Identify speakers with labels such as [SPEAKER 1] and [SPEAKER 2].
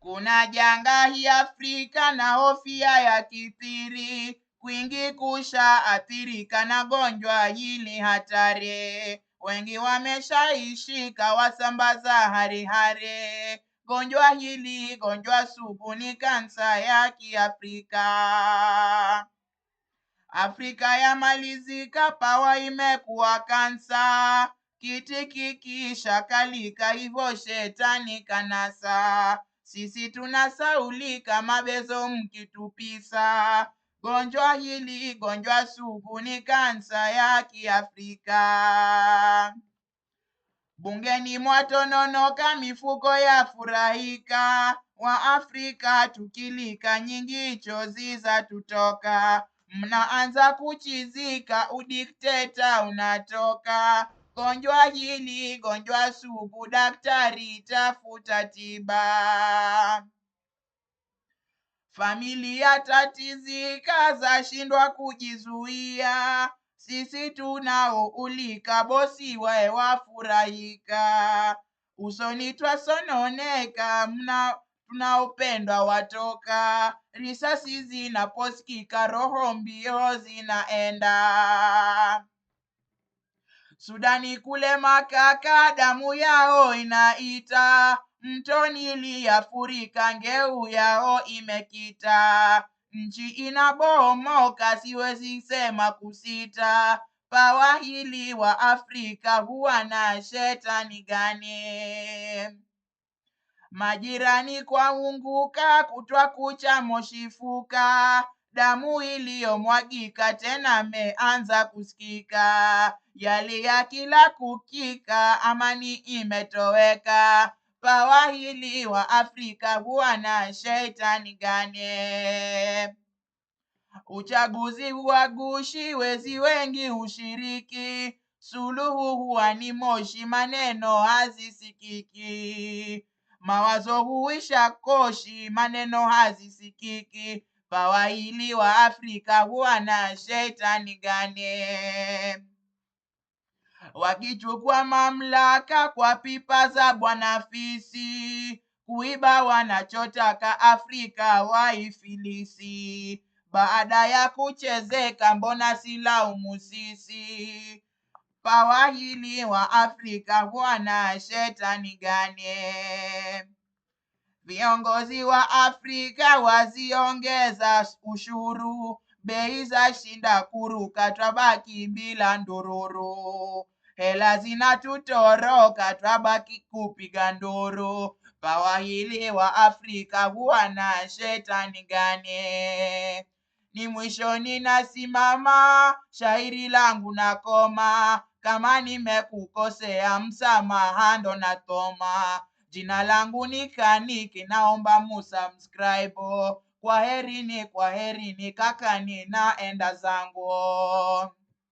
[SPEAKER 1] Kuna janga hii Afrika na hofia ya kithiri, kwingi kusha athirika na gonjwa hili hatari. Wengi wameshaishika wasambaza harihari. Gonjwa hili gonjwa sugu ni kansa ya Kiafrika. Afrika yamalizika, pawa imekuwa kansa. Kiti kikisha kalika, hivyo shetani kanasa. Sisi tunasaulika, mabezo mkitupisa. Gonjwa hili gonjwa sugu ni kansa ya Kiafrika. Bungeni mwatononoka, mifuko ya furahika. Wa Afrika tukilika, nyingi chozi za tutoka. Mnaanza kuchizika, udikteta unatoka. Gonjwa hili gonjwa sugu, daktari tafuta tiba. Familia tatizika, zashindwa kujizuia. Sisi tunaoulika, bosi wae wafurahika. Usoni twasononeka, tunaopendwa watoka. Risasi zinaposikika, roho mbio zinaenda. Sudani kule makaka, damu yao inaita. Mto Nili yafurika, ngeu yao imekita. Nchi inabomoka, siwezi sema kusita. Pawa hili wa Afrika, huwa na shetani gani? Majirani kwa unguka, kutwa kucha moshifuka. Damu iliyomwagika, tena meanza kusikika. Yali ya kila kukika, amani imetoweka. Pawa hili wa Afrika, huwa na shetani gani? Uchaguzi huagushi, wezi wengi ushiriki. Suluhu huwa ni moshi, maneno hazisikiki. Mawazo huisha koshi, maneno hazisikiki. Pawa hili wa Afrika, huwa na shetani gani? Wakichukua mamlaka kwa pipa za bwana fisi. Kuiba wanachotaka, Afrika waifilisi. Baada ya kuchezeka, mbona silaumu sisi? Pawa hili wa Afrika, huwa na shetani gani? Viongozi wa Afrika waziongeza ushuru. Bei za shinda kuruka, twabaki bila ndururu. Hela zinatutoroka, twabaki kupiga nduru. Pawa hili wa Afrika, huwa na shetani gani? Ni mwishoni nasimama, shairi langu nakoma. Kama nimekukosea, msamaha ndo natoma. Jina langu ni Kaniki, naomba musubscribe. Kwaherini kakani, naenda zangu.